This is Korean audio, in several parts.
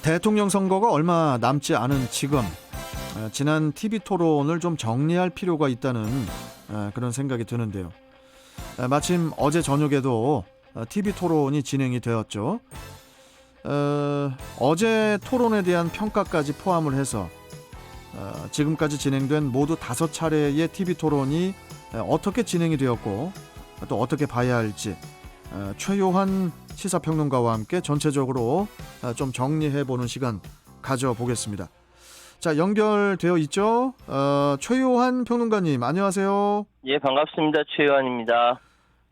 대통령 선거가 얼마 남지 않은 지금 지난 TV 토론을 좀 정리할 필요가 있다는 그런 생각이 드는데요. 마침 어제 저녁에도 TV 토론이 진행이 되었죠. 어제 토론에 대한 평가까지 포함을 해서 지금까지 진행된 모두 5차례의 TV 토론이 어떻게 진행이 되었고 또 어떻게 봐야 할지 최요한 시사평론가와 함께 전체적으로 좀 정리해보는 시간 가져보겠습니다. 자, 연결되어 있죠? 최요한 평론가님, 안녕하세요. 예, 반갑습니다. 최요한입니다.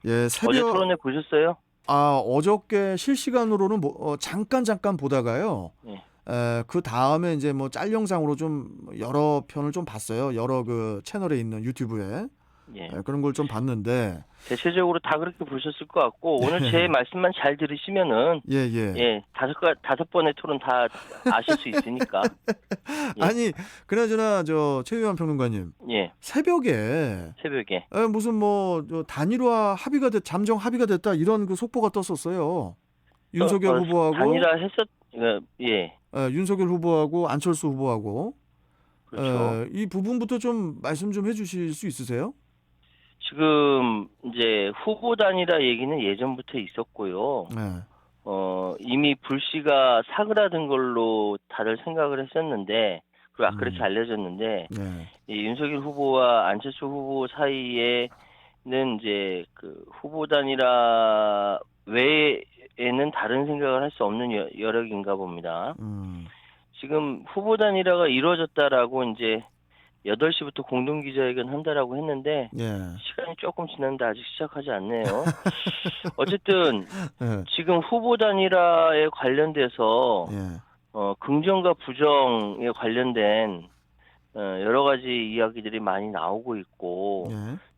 예, 어제 토론회 보셨어요? 어저께 실시간으로는 잠깐 보다가요. 예. 그 다음에 이제 뭐 짤 영상으로 좀 여러 편을 좀 봤어요. 여러 그 채널에 있는 유튜브에. 예. 그런 걸 좀 봤는데. 대체적으로 다 그렇게 보셨을 것 같고, 오늘 제 말씀만 잘 들으시면은, 예, 다섯 번의 토론 다 아실 수 있으니까. 예. 아니, 그나저나, 최유한 평론가님. 예. 새벽에. 무슨 단일화 잠정 합의가 됐다, 이런 그 속보가 떴었어요. 윤석열 후보하고. 단일화 예. 윤석열 후보하고 안철수 후보하고. 그렇죠. 이 부분부터 좀 말씀 좀 해주실 수 있으세요? 지금, 이제, 후보 단일화 얘기는 예전부터 있었고요. 네. 이미 불씨가 사그라든 걸로 다들 생각을 했었는데, 그리고 그렇게 알려졌는데, 네. 이 윤석열 후보와 안철수 후보 사이에는 이제 그 후보 단일화 외에는 다른 생각을 할 수 없는 여력인가 봅니다. 지금 후보 단일화가 이루어졌다라고 이제 8시부터 공동기자회견 한다라고 했는데, 시간이 조금 지났는데 아직 시작하지 않네요. 어쨌든, 지금 후보 단일화에 관련돼서, 긍정과 부정에 관련된, 여러 가지 이야기들이 많이 나오고 있고,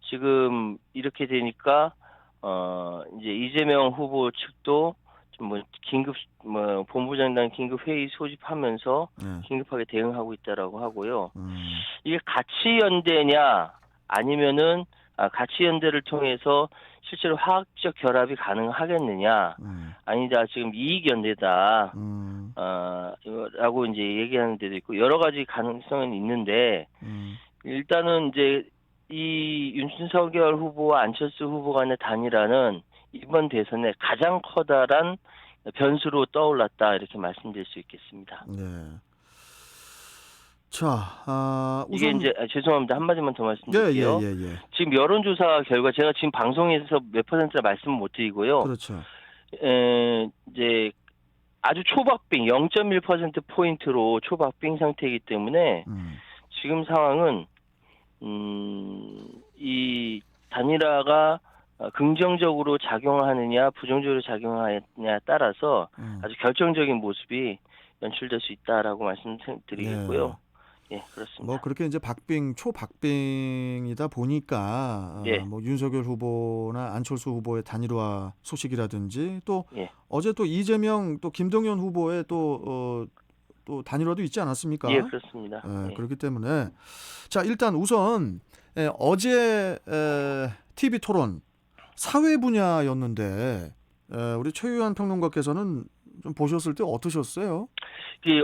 지금 이렇게 되니까, 이제 이재명 후보 측도 본부장단 긴급 회의 소집하면서 긴급하게 대응하고 있다라고 하고요. 이게 가치 연대냐 아니면은 가치 연대를 통해서 실제로 화학적 결합이 가능하겠느냐 아니다 지금 이익 연대다 라고 이제 얘기하는 데도 있고 여러 가지 가능성은 있는데 일단은 이제 이 윤석열 후보와 안철수 후보 간의 단일화는 이번 대선에 가장 커다란 변수로 떠올랐다 이렇게 말씀드릴 수 있겠습니다. 네. 자, 이게 이제 죄송합니다. 한마디만 더 말씀드릴게요. 지금 여론조사 결과 제가 지금 방송에서 몇 퍼센트라 말씀을 못 드리고요. 그렇죠. 이제 아주 초박빙 0.1% 포인트로 초박빙 상태이기 때문에 지금 상황은 이 단일화가 긍정적으로 작용하느냐 부정적으로 작용하느냐에 따라서 아주 결정적인 모습이 연출될 수 있다라고 말씀드리겠고요. 예, 그렇습니다. 그렇게 이제 초박빙이다 보니까 윤석열 후보나 안철수 후보의 단일화 소식이라든지 또 어제 또 이재명 또 김동연 후보의 또 단일화도 있지 않았습니까? 예, 그렇습니다. 그렇기 때문에 자, 일단 우선 어제 TV 토론 사회 분야였는데 우리 최유한 평론가께서는 좀 보셨을 때 어떠셨어요?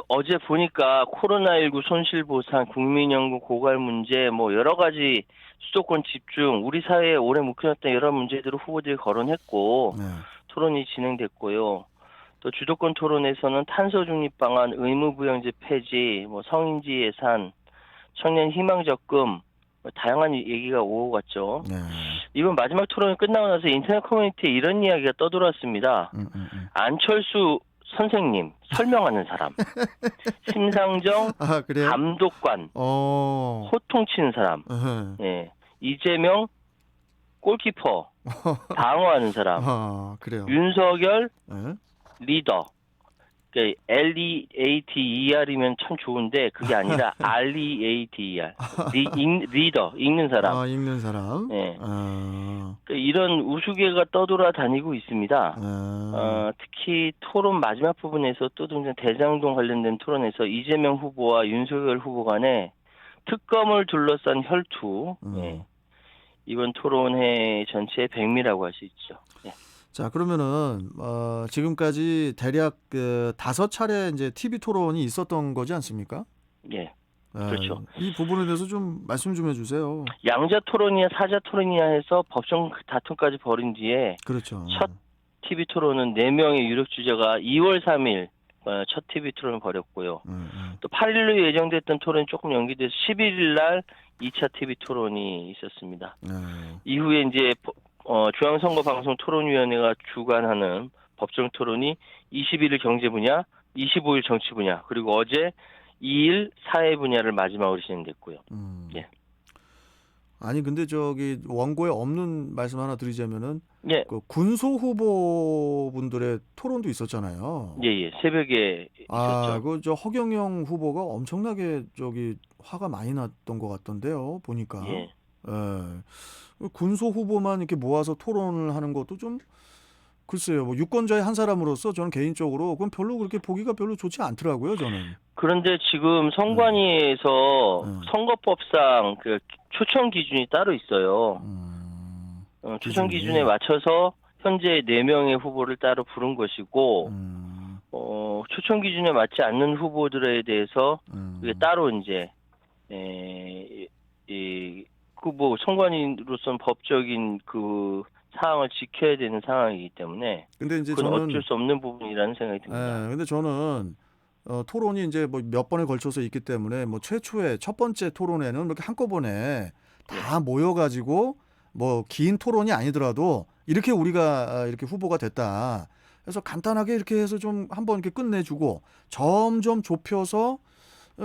어제 보니까 코로나19 손실보상, 국민연금 고갈 문제, 여러 가지 수도권 집중, 우리 사회에 오래 묵혀놨던 여러 문제들을 후보들이 거론했고 토론이 진행됐고요. 또 주도권 토론에서는 탄소 중립 방안, 의무부양제 폐지, 성인지 예산, 청년 희망 적금 다양한 얘기가 오고 갔죠. 이번 마지막 토론이 끝나고 나서 인터넷 커뮤니티에 이런 이야기가 떠돌았습니다. 안철수 선생님 설명하는 사람, 심상정 감독관, 호통치는 사람, 이재명 골키퍼 방어하는 사람, 윤석열 리더. 그러니까 LEATER이면 참 좋은데 그게 아니라 REATER 리더 읽는 사람. 읽는 사람. 그러니까 이런 우스개가 떠돌아다니고 있습니다. 특히 토론 마지막 부분에서 또 등장 대장동 관련된 토론에서 이재명 후보와 윤석열 후보 간에 특검을 둘러싼 혈투. 이번 토론회 전체의 백미라고 할 수 있죠. 자, 그러면은 지금까지 대략 그 5차례 이제 TV 토론이 있었던 거지 않습니까? 예. 그렇죠. 이 부분에 대해서 좀 말씀 좀 해주세요. 양자 토론이냐 사자 토론이냐 해서 법정 다툼까지 벌인 뒤에 그렇죠. 첫 TV 토론은 4명의 유력 주자가 2월 3일 첫 TV 토론을 벌였고요. 또 8일로 예정됐던 토론이 조금 연기돼서 11일 날 2차 TV 토론이 있었습니다. 이후에 이제 중앙선거방송 토론위원회가 주관하는 법정 토론이 21일 경제 분야, 25일 정치 분야, 그리고 어제 2일 사회 분야를 마지막으로 진행됐고요. 예. 아니 근데 저기 원고에 없는 말씀 하나 드리자면은 예. 그 군소 후보분들의 토론도 있었잖아요. 예. 새벽에 있었죠. 그 저 허경영 후보가 엄청나게 저기 화가 많이 났던 것 같던데요. 보니까. 예. 군소 후보만 이렇게 모아서 토론을 하는 것도 좀 글쎄요. 뭐 유권자의 한 사람으로서 저는 개인적으로 그건 별로 그렇게 보기가 별로 좋지 않더라고요. 저는. 그런데 지금 선관위에서 선거법상 그 초청 기준이 따로 있어요. 초청 기준에 맞춰서 현재 4명의 후보를 따로 부른 것이고, 초청 기준에 맞지 않는 후보들에 대해서 이게 따로 이제 이 후보 선관위로서는 법적인 그 사항을 지켜야 되는 상황이기 때문에 근데 이제 그건 저는 어쩔 수 없는 부분이라는 생각이 듭니다. 근데 저는 토론이 이제 뭐 몇 번에 걸쳐서 있기 때문에 뭐 최초의 첫 번째 토론회는 이렇게 한꺼번에 다 모여가지고 뭐 긴 토론이 아니더라도 이렇게 우리가 이렇게 후보가 됐다. 그래서 간단하게 이렇게 해서 좀 한번 이렇게 끝내주고 점점 좁혀서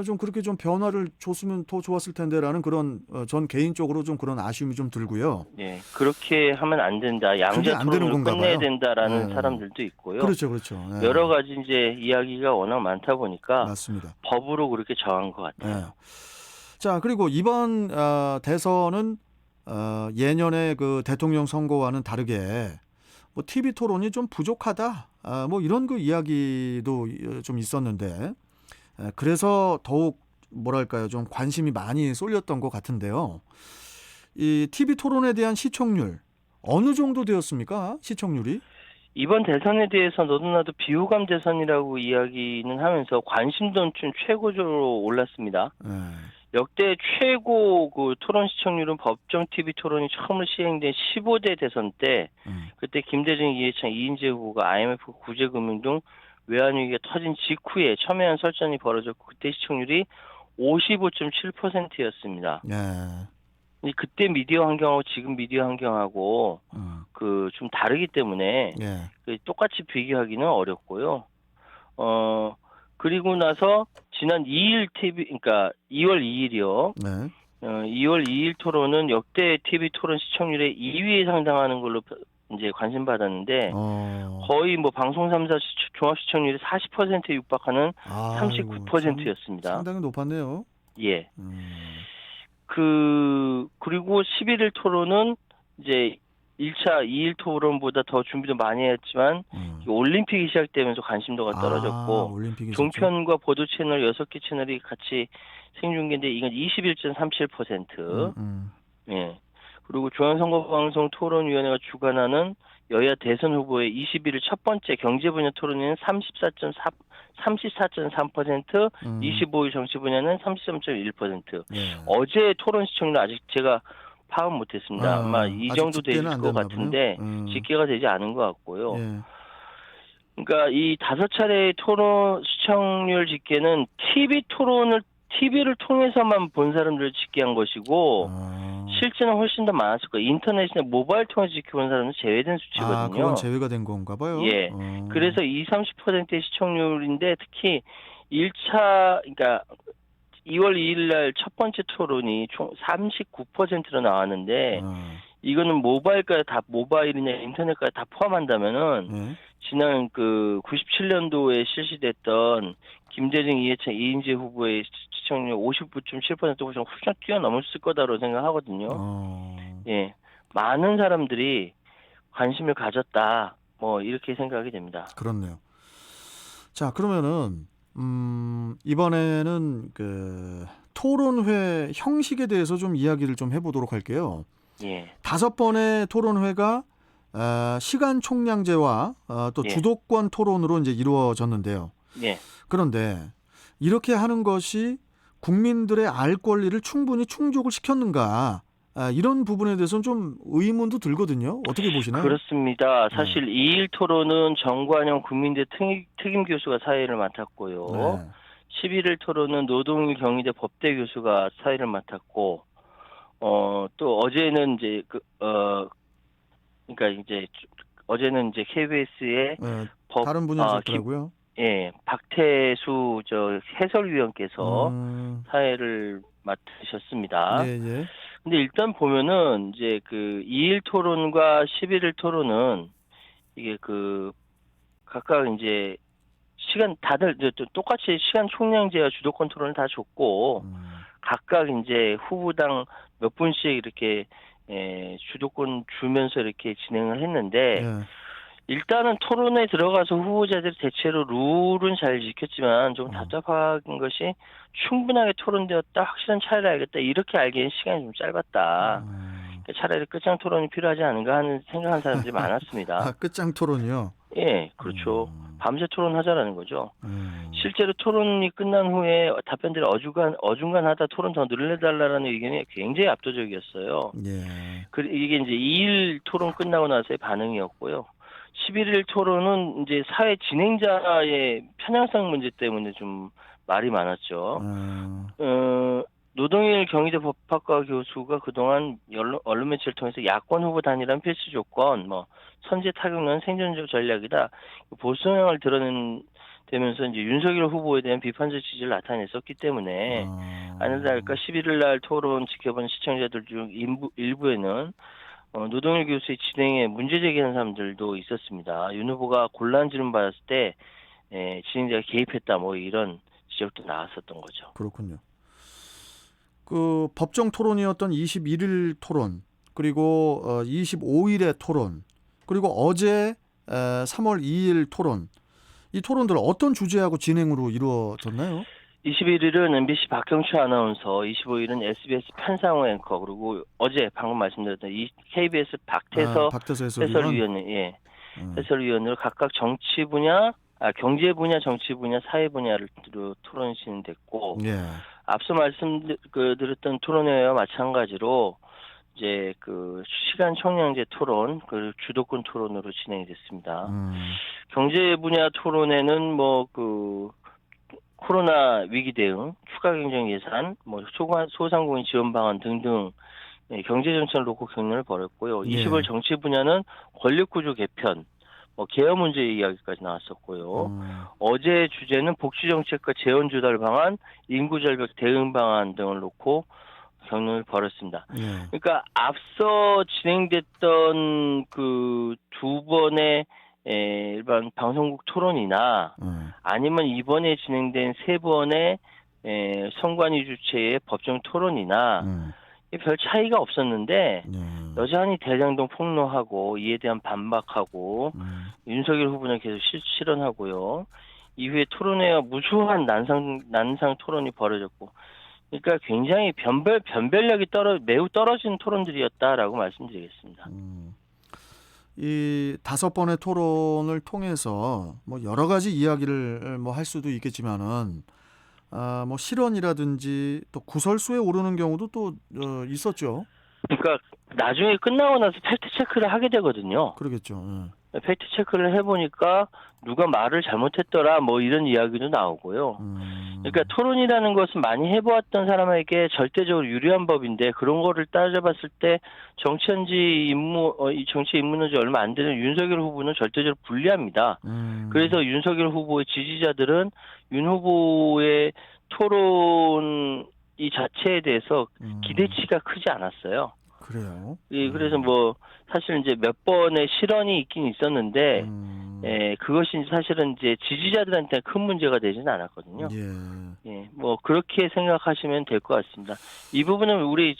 좀 그렇게 좀 변화를 줬으면 더 좋았을 텐데라는 그런 전 개인적으로 좀 그런 아쉬움이 좀 들고요. 네, 그렇게 하면 안 된다. 양자 토론으로 끝내야 된다라는 사람들도 있고요. 그렇죠. 여러 가지 이제 이야기가 워낙 많다 보니까 맞습니다. 법으로 그렇게 정한 것 같아요. 자, 그리고 이번 대선은 예년의 그 대통령 선거와는 다르게 뭐 TV 토론이 좀 부족하다. 뭐 이런 그 이야기도 좀 있었는데. 그래서 더욱 뭐랄까요, 좀 관심이 많이 쏠렸던 것 같은데요. 이 TV 토론에 대한 시청률 어느 정도 되었습니까? 시청률이? 이번 대선에 대해서 너도나도 비호감 대선이라고 이야기는 하면서 관심도는 좀 최고조로 올랐습니다. 역대 최고 그 토론 시청률은 법정 TV 토론이 처음으로 시행된 15대 대선 때 그때 김대중, 이해찬, 이인재 후보가 IMF 구제금융 등 외환위기가 터진 직후에 첨예한 설전이 벌어졌고 그때 시청률이 55.7%였습니다. 그때 미디어 환경하고 지금 미디어 환경하고 그 좀 다르기 때문에 똑같이 비교하기는 어렵고요. 그리고 나서 지난 2일 TV 그러니까 2월 2일이요. 2월 2일 토론은 역대 TV 토론 시청률의 2위에 상당하는 걸로 이제 관심 받았는데 거의 뭐 방송 3사 종합 시청률이 40%에 육박하는 39%였습니다. 상당히 높았네요. 예. 그리고 11일 토론은 이제 1차 2일 토론보다 더 준비도 많이 했지만 올림픽이 시작되면서 관심도가 떨어졌고 종편과 보도 채널 6개 채널이 같이 생중계인데 이건 21.37%. 예. 그리고 중앙선거방송 토론위원회가 주관하는 여야 대선 후보의 21일 첫 번째 경제 분야 토론회는 34.3%, 25일 정치 분야는 33.1%. 어제 토론 시청률 아직 제가 파악 못했습니다. 아마 이 정도 되실 것 같은데 집계가 되지 않은 것 같고요. 그러니까 이 5차례의 토론 시청률 집계는 TV를 통해서만 본 사람들을 집계한 것이고 실제는 훨씬 더 많았을 거예요. 인터넷이나 모바일 통해서 지켜본 사람은 제외된 수치거든요. 그건 제외가 된 건가 봐요. 예. 그래서 30%의 시청률인데 특히 1차 그러니까 2월 2일 날 첫 번째 토론이 총 39%로 나왔는데 이거는 모바일이나 인터넷까지 다 포함한다면은 지난 그 97년도에 실시됐던 김대중, 이해찬, 이인재 후보의 시청률 59.7%가 훌쩍 뛰어넘었을 거다라고 생각하거든요. 예, 많은 사람들이 관심을 가졌다. 뭐 이렇게 생각이 됩니다. 그렇네요. 자, 그러면은 이번에는 그 토론회 형식에 대해서 좀 이야기를 좀 해보도록 할게요. 5번의 토론회가 시간 총량제와 또 예. 주도권 토론으로 이제 이루어졌는데요. 예. 그런데 이렇게 하는 것이 국민들의 알 권리를 충분히 충족을 시켰는가? 이런 부분에 대해서는 좀 의문도 들거든요. 어떻게 보시나요? 그렇습니다. 사실 2일 토론은 정관용 국민대 특임 교수가 사회를 맡았고요. 네. 11일 토론은 노동일 경희대 법대 교수가 사회를 맡았고, 또 어제는 이제 그러니까 이제 어제는 이제 KBS의 다른 분이 하셨더라고요. 박태수 해설위원께서 사회를 맡으셨습니다. 예, 예. 근데 일단 보면은 이제 2일 토론과 11일 토론은 이게 각각 이제 다들 이제 똑같이 시간 총량제와 주도권 토론을 다 줬고, 각각 이제 후보당 몇 분씩 이렇게 주도권 주면서 이렇게 진행을 했는데, 예. 일단은 토론에 들어가서 후보자들이 대체로 룰은 잘 지켰지만 좀 답답한 것이 충분하게 토론되었다, 확실한 차이를 알겠다, 이렇게 알기엔 시간이 좀 짧았다. 차라리 끝장 토론이 필요하지 않은가 하는 생각하는 사람들이 많았습니다. 끝장 토론이요? 예, 그렇죠. 밤새 토론하자라는 거죠. 실제로 토론이 끝난 후에 답변들이 어중간하다, 토론 더 늘려달라는 의견이 굉장히 압도적이었어요. 예. 이게 이제 2일 토론 끝나고 나서의 반응이었고요. 11일 토론은 이제 사회 진행자의 편향성 문제 때문에 좀 말이 많았죠. 노동일 경희대 법학과 교수가 그동안 언론 매체를 통해서 야권 후보 단일한 필수 조건, 선제 타격론 생존적 전략이다, 보수 성향을 드러내면서 이제 윤석열 후보에 대한 비판적 지지를 나타냈었기 때문에 아니나 다를까 11일 날 토론 지켜본 시청자들 중 일부에는 노동일 교수의 진행에 문제 제기하는 사람들도 있었습니다. 윤 후보가 곤란 질문 받았을 때 진행자가 개입했다, 이런 지적도 나왔었던 거죠. 그렇군요. 법정 토론이었던 21일 토론, 그리고 25일의 토론, 그리고 어제 3월 2일 토론, 이 토론들 어떤 주제하고 진행으로 이루어졌나요? 21일은 MBC 박경추 아나운서, 25일은 SBS 편상호 앵커, 그리고 어제 방금 말씀드렸던 KBS 박태서 해설위원으로 각각 정치 분야, 경제 분야, 정치 분야, 사회 분야를 토론이 진행됐고, 예. 앞서 말씀드렸던 토론회와 마찬가지로 이제 시간 총량제 토론, 주도권 토론으로 진행이 됐습니다. 경제 분야 토론에는 코로나 위기 대응, 추가 경정 예산, 소상공인 지원 방안 등등 경제 정책을 놓고 격론을 벌였고요. 20월 정치 분야는 권력 구조 개편, 개혁 문제 이야기까지 나왔었고요. 어제 주제는 복지 정책과 재원 조달 방안, 인구 절벽 대응 방안 등을 놓고 격론을 벌였습니다. 그러니까 앞서 진행됐던 두 번의 일반 방송국 토론이나 아니면 이번에 진행된 세 번의 선관위 주최의 법정 토론이나 별 차이가 없었는데 여전히 대장동 폭로하고 이에 대한 반박하고 윤석열 후보는 계속 실언하고요. 이후에 토론회와 무수한 난상 토론이 벌어졌고, 그러니까 굉장히 변별력이 매우 떨어진 토론들이었다라고 말씀드리겠습니다. 이 5번의 토론을 통해서 여러 가지 이야기를 할 수도 있겠지만은 실언이라든지 또 구설수에 오르는 경우도 또 있었죠. 그러니까 나중에 끝나고 나서 팩트 체크를 하게 되거든요. 그러겠죠. 팩트 체크를 해보니까 누가 말을 잘못했더라, 이런 이야기도 나오고요. 그러니까 토론이라는 것은 많이 해보았던 사람에게 절대적으로 유리한 법인데, 그런 거를 따져봤을 때 정치 입문한 지 얼마 안 되는 윤석열 후보는 절대적으로 불리합니다. 그래서 윤석열 후보의 지지자들은 윤 후보의 토론 이 자체에 대해서 기대치가 크지 않았어요. 그래요? 그래서 사실 이제 몇 번의 실언이 있긴 있었는데, 그것이 사실은 이제 지지자들한테 큰 문제가 되지는 않았거든요. 그렇게 생각하시면 될 것 같습니다. 이 부분은 우리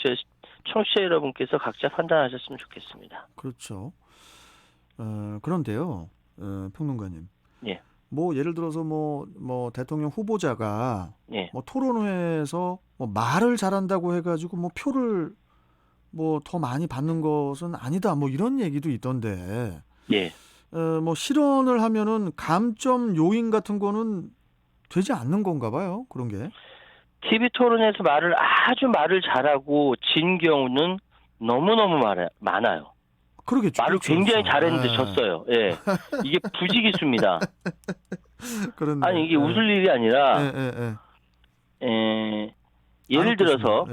청취자 여러분께서 각자 판단하셨으면 좋겠습니다. 그렇죠. 그런데요, 평론가님. 예. 예를 들어서 대통령 후보자가 예. 토론회에서 말을 잘한다고 해가지고 표를 뭐 더 많이 받는 것은 아니다. 뭐 이런 얘기도 있던데. 예. 뭐 실언을 하면은 감점 요인 같은 거는 되지 않는 건가 봐요. 그런 게. TV 토론에서 말을 잘하고 진 경우는 너무너무 많아요. 그러겠죠. 말을 그렇죠, 굉장히 그렇죠. 잘했는데 졌어요. 예. 이게 부지기수입니다. 그런데 아니 이게 웃을 일이 아니라 예를 들어서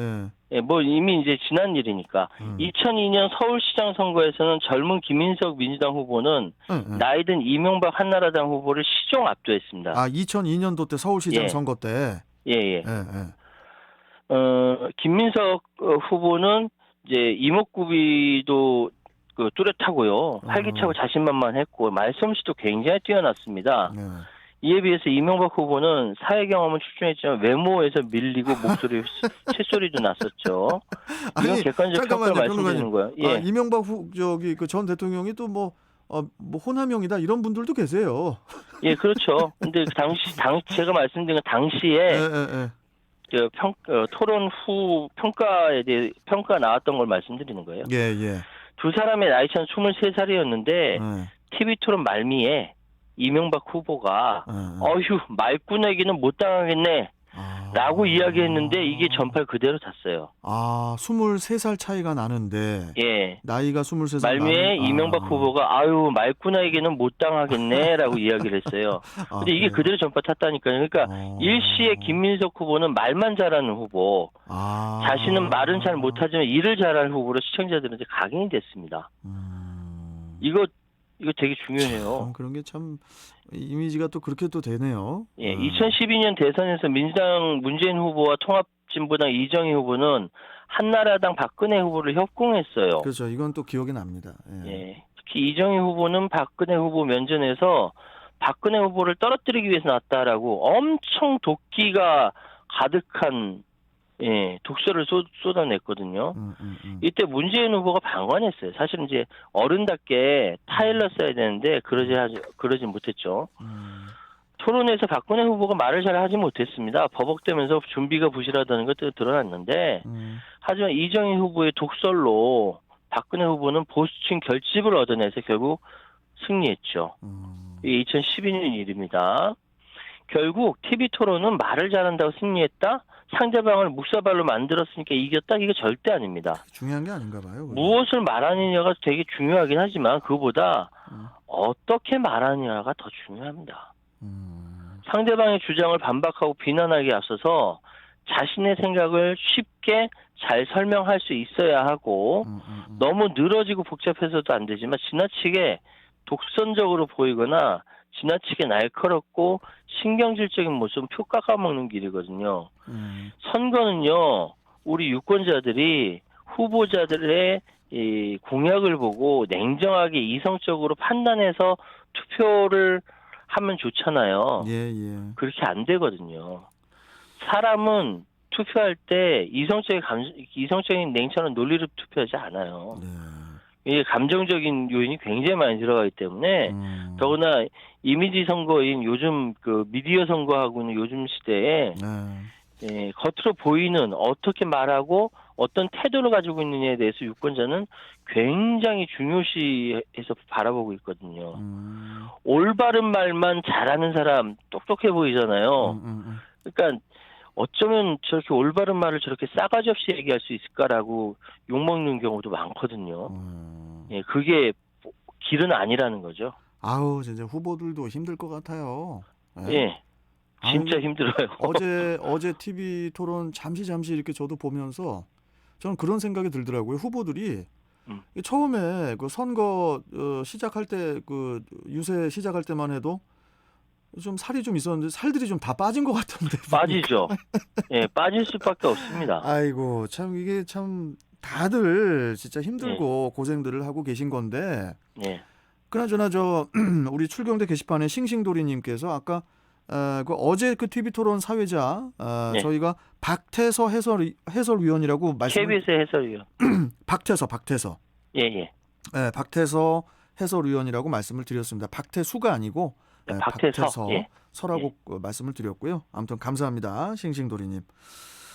뭐 이미 이제 지난 일이니까 2002년 서울시장 선거에서는 젊은 김인석 민주당 후보는 나이든 이명박 한나라당 후보를 시종 압도했습니다. 아, 2002년도 때 서울시장 선거 때. 예. 김민석 후보는 이제 이목구비도 뚜렷하고요. 활기차고 자신만만했고 말솜씨도 굉장히 뛰어났습니다. 이에 비해서 이명박 후보는 사회 경험은 출중했지만 외모에서 밀리고 목소리 쇳소리도 났었죠. 이건 아니, 객관적 평가를 말씀드리는 거예요. 예. 이명박 그 전 대통령이 또 뭐 호남형이다 이런 분들도 계세요. 예, 그렇죠. 근데 제가 말씀드린 건 당시에 토론 후 평가에 대해 평가 나왔던 걸 말씀드리는 거예요. 예. 두 사람의 나이 차는 23살이었는데 TV 토론 말미에 이명박 후보가 어휴 말꾼에게는 못 당하겠네 라고 이야기했는데 이게 전파를 그대로 탔어요. 아, 23살 차이가 나는데 나이가 23살 말미에 이명박 후보가 아유 말꾼에게는 못 당하겠네 라고 이야기를 했어요. 근데 이게 그대로 전파 탔다니까요. 그러니까 일시에 김민석 후보는 말만 잘하는 후보, 자신은 말은 잘 못하지만 일을 잘하는 후보로 시청자들한테 각인이 됐습니다. 이거 되게 중요해요. 그런 게 참 이미지가 또 그렇게 또 되네요. 예, 2012년 대선에서 민주당 문재인 후보와 통합진보당 이정희 후보는 한나라당 박근혜 후보를 협공했어요. 그렇죠. 이건 또 기억이 납니다. 예, 특히 이정희 후보는 박근혜 후보 면전에서 박근혜 후보를 떨어뜨리기 위해서 나왔다라고 엄청 도끼가 가득한 독설을 쏟아냈거든요. 이때 문재인 후보가 방관했어요. 사실은 이제 어른답게 타일렀어야 되는데 그러지 못했죠. 토론에서 박근혜 후보가 말을 잘 하지 못했습니다. 버벅대면서 준비가 부실하다는 것도 드러났는데 하지만 이정희 후보의 독설로 박근혜 후보는 보수층 결집을 얻어내서 결국 승리했죠. 이게 2012년 일입니다. 결국 TV 토론은 말을 잘한다고 승리했다? 상대방을 묵사발로 만들었으니까 이겼다? 이게 절대 아닙니다. 중요한 게 아닌가 봐요. 그건. 무엇을 말하느냐가 되게 중요하긴 하지만 그보다 어떻게 말하느냐가 더 중요합니다. 상대방의 주장을 반박하고 비난하기에 앞서서 자신의 생각을 쉽게 잘 설명할 수 있어야 하고 너무 늘어지고 복잡해서도 안 되지만 지나치게 독선적으로 보이거나 지나치게 날카롭고 신경질적인 모습은 표 깎아먹는 길이거든요. 선거는요, 우리 유권자들이 후보자들의 이 공약을 보고 냉정하게 이성적으로 판단해서 투표를 하면 좋잖아요. 그렇게 안 되거든요. 사람은 투표할 때 이성적인 냉철한 논리로 투표하지 않아요. 이게 감정적인 요인이 굉장히 많이 들어가기 때문에 더구나 이미지 선거인 요즘 그 미디어 선거하고 있는 요즘 시대에 겉으로 보이는 어떻게 말하고 어떤 태도를 가지고 있느냐에 대해서 유권자는 굉장히 중요시해서 바라보고 있거든요. 올바른 말만 잘하는 사람 똑똑해 보이잖아요. 그러니까 어쩌면 저렇게 올바른 말을 저렇게 싸가지 없이 얘기할 수 있을까라고 욕먹는 경우도 많거든요. 그게 길은 아니라는 거죠. 아우, 진짜 후보들도 힘들 것 같아요. 진짜 힘들어요. 어제 TV 토론 잠시 이렇게 저도 보면서 저는 그런 생각이 들더라고요. 후보들이 처음에 그 선거 시작할 때 그 유세 시작할 때만 해도 좀 살이 좀 있었는데 살들이 좀 다 빠진 것 같은데. 빠지죠. 빠질 수밖에 없습니다. 아이고, 참 이게 참 다들 진짜 힘들고 고생들을 하고 계신 건데. 그나저나 우리 출경대 게시판에 싱싱도리님께서 아까 그 어제 그 TV 토론 사회자 저희가 박태서 해설위원이라고 KBS 해설위원. 박태서. 박태서 해설위원이라고 말씀을 드렸습니다. 박태수가 아니고 박태서라고 말씀을 드렸고요. 아무튼 감사합니다, 싱싱도리님.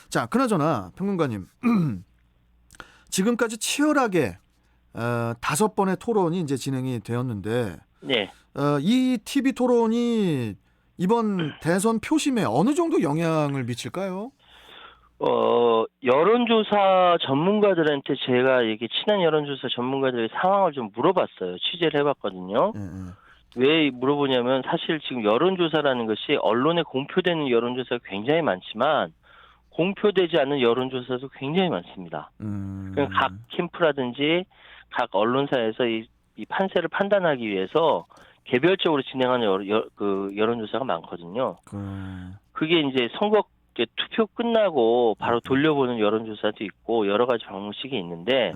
자, 그나저나 평론가님, 지금까지 치열하게 5번의 토론이 이제 진행이 되었는데 네. 이 TV 토론이 이번 대선 표심에 어느 정도 영향을 미칠까요? 여론조사 전문가들한테 제가 이게 친한 여론조사 전문가들의 상황을 좀 물어봤어요. 취재를 해봤거든요. 왜 물어보냐면 사실 지금 여론조사라는 것이 언론에 공표되는 여론조사가 굉장히 많지만 공표되지 않는 여론조사도 굉장히 많습니다. 각 캠프라든지 각 언론사에서 이 판세를 판단하기 위해서 개별적으로 진행하는 여론조사가 많거든요. 그게 이제 선거 투표 끝나고 바로 돌려보는 여론조사도 있고 여러 가지 방식이 있는데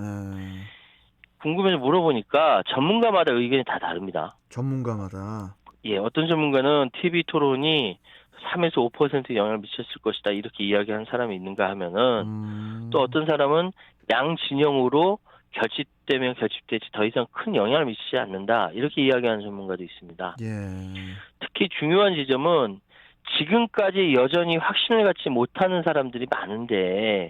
궁금해서 물어보니까 전문가마다 의견이 다 다릅니다. 전문가마다. 예, 어떤 전문가는 TV 토론이 3에서 5% 영향을 미쳤을 것이다 이렇게 이야기한 사람이 있는가 하면은 또 어떤 사람은 양 진영으로 결집되면 결집되지 더 이상 큰 영향을 미치지 않는다 이렇게 이야기하는 전문가도 있습니다. 예. 특히 중요한 지점은 지금까지 여전히 확신을 갖지 못하는 사람들이 많은데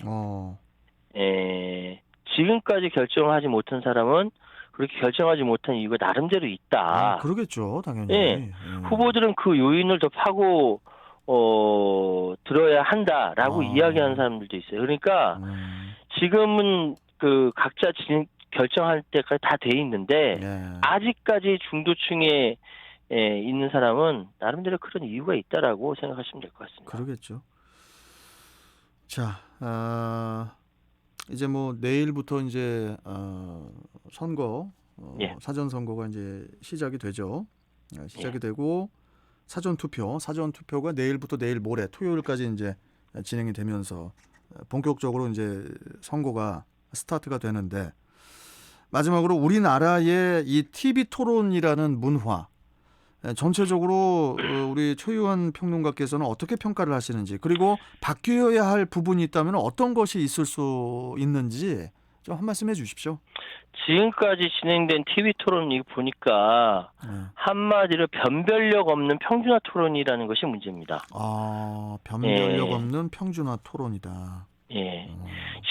지금까지 결정을 하지 못한 사람은 그렇게 결정하지 못한 이유가 나름대로 있다. 그러겠죠, 당연히. 예. 후보들은 그 요인을 더 파고 들어야 한다라고 이야기하는 사람들도 있어요. 그러니까 지금은 그 각자 결정할 때까지 다 돼 있는데 아직까지 중도층에 있는 사람은 나름대로 그런 이유가 있다라고 생각하시면 될 것 같습니다. 그러겠죠. 자, 이제 뭐 내일부터 이제 선거 사전 선거가 이제 시작이 되죠. 시작이 되고 사전 투표가 내일부터 내일 모레 토요일까지 이제 진행이 되면서 본격적으로 이제 선거가 스타트가 되는데 마지막으로 우리나라의 이 TV 토론이라는 문화 전체적으로 우리 최유한 평론가께서는 어떻게 평가를 하시는지 그리고 바뀌어야 할 부분이 있다면 어떤 것이 있을 수 있는지 좀 한 말씀 해주십시오. 지금까지 진행된 TV 토론 이거 보니까 한마디로 변별력 없는 평준화 토론이라는 것이 문제입니다. 변별력 없는 평준화 토론이다. 예.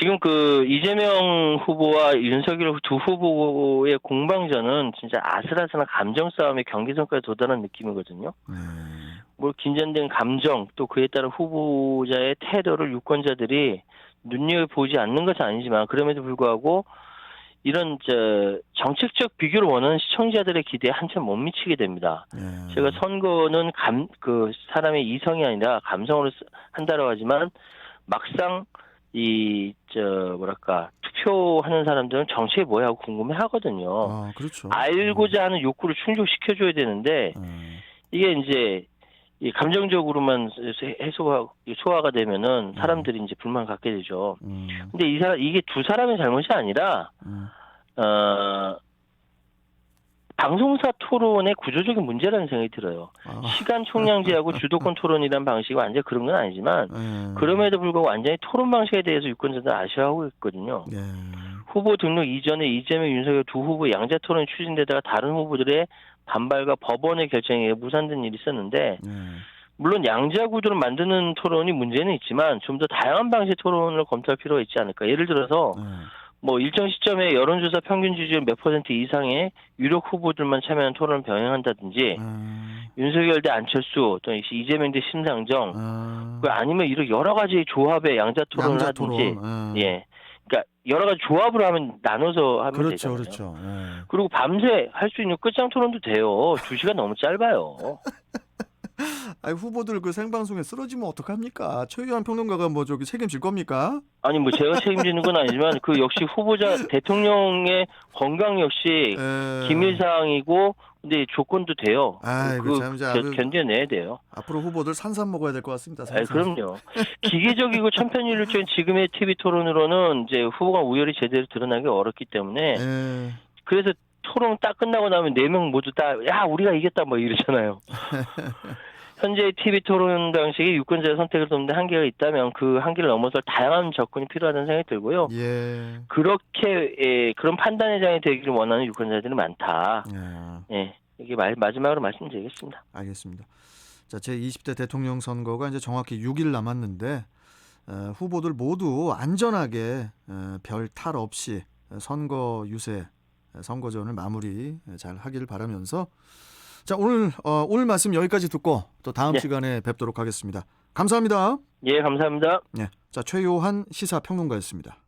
지금 그 이재명 후보와 윤석열 두 후보의 공방전은 진짜 아슬아슬한 감정 싸움의 경계선까지 도달한 느낌이거든요. 뭐 긴장된 감정 또 그에 따른 후보자의 태도를 유권자들이 눈여겨보지 않는 것은 아니지만 그럼에도 불구하고 이런 정책적 비교를 원하는 시청자들의 기대에 한참 못 미치게 됩니다. 제가 선거는 그 사람의 이성이 아니라 감성으로 한다고 하지만 막상 투표하는 사람들은 정책이 뭐야 하고 궁금해 하거든요. 그렇죠. 알고자 하는 욕구를 충족시켜줘야 되는데, 이게 이제, 이 감정적으로만 소화가 되면은 사람들이 이제 불만을 갖게 되죠. 근데 이게 두 사람의 잘못이 아니라, 방송사 토론의 구조적인 문제라는 생각이 들어요. 시간 총량제하고 주도권 토론이라는 방식이 완전히 그런 건 아니지만 그럼에도 불구하고 완전히 토론 방식에 대해서 유권자들 아쉬워하고 있거든요. 후보 등록 이전에 이재명, 윤석열 두 후보 양자 토론이 추진되다가 다른 후보들의 반발과 법원의 결정에 무산된 일이 있었는데 물론 양자 구도를 만드는 토론이 문제는 있지만 좀 더 다양한 방식의 토론을 검토할 필요가 있지 않을까. 예를 들어서 뭐 일정 시점에 여론조사 평균 지지율 몇 % 이상의 유력 후보들만 참여하는 토론을 병행한다든지 윤석열 대 안철수 또 이재명 대 심상정 아니면 이런 여러 가지 조합의 양자 토론을 하든지 예, 그러니까 여러 가지 조합을 하면 나눠서 하면 되잖아요. 그렇죠. 그리고 밤새 할 수 있는 끝장 토론도 돼요. 2시간 너무 짧아요. 후보들 그 생방송에 쓰러지면 어떡합니까? 최유한 평론가가 뭐 저기 책임질 겁니까? 아니 뭐 제가 책임지는 건 아니지만 그 역시 후보자 대통령의 건강 역시 기밀사항이고 근데 조건도 돼요. 견뎌내야 돼요. 앞으로 후보들 산삼 먹어야 될 것 같습니다. 그럼요. 기계적이고 천편일률적인 지금의 TV 토론으로는 이제 후보가 우열이 제대로 드러나기 어렵기 때문에 그래서 토론 딱 끝나고 나면 4명 모두 다 야 우리가 이겼다 뭐 이러잖아요. 현재 TV 토론 방식이 유권자의 선택을 돕는 데 한계가 있다면 그 한계를 넘어서 다양한 접근이 필요하다는 생각이 들고요. 그렇게 그런 판단의 장이 되기를 원하는 유권자들이 많다. 이게 마지막으로 말씀드리겠습니다. 알겠습니다. 자, 제20대 대통령 선거가 이제 정확히 6일 남았는데 후보들 모두 안전하게 별 탈 없이 선거 유세, 선거전을 마무리 잘 하기를 바라면서 자, 오늘 말씀 여기까지 듣고 또 다음 네. 시간에 뵙도록 하겠습니다. 감사합니다. 예, 감사합니다. 네, 자, 최요한 시사평론가였습니다.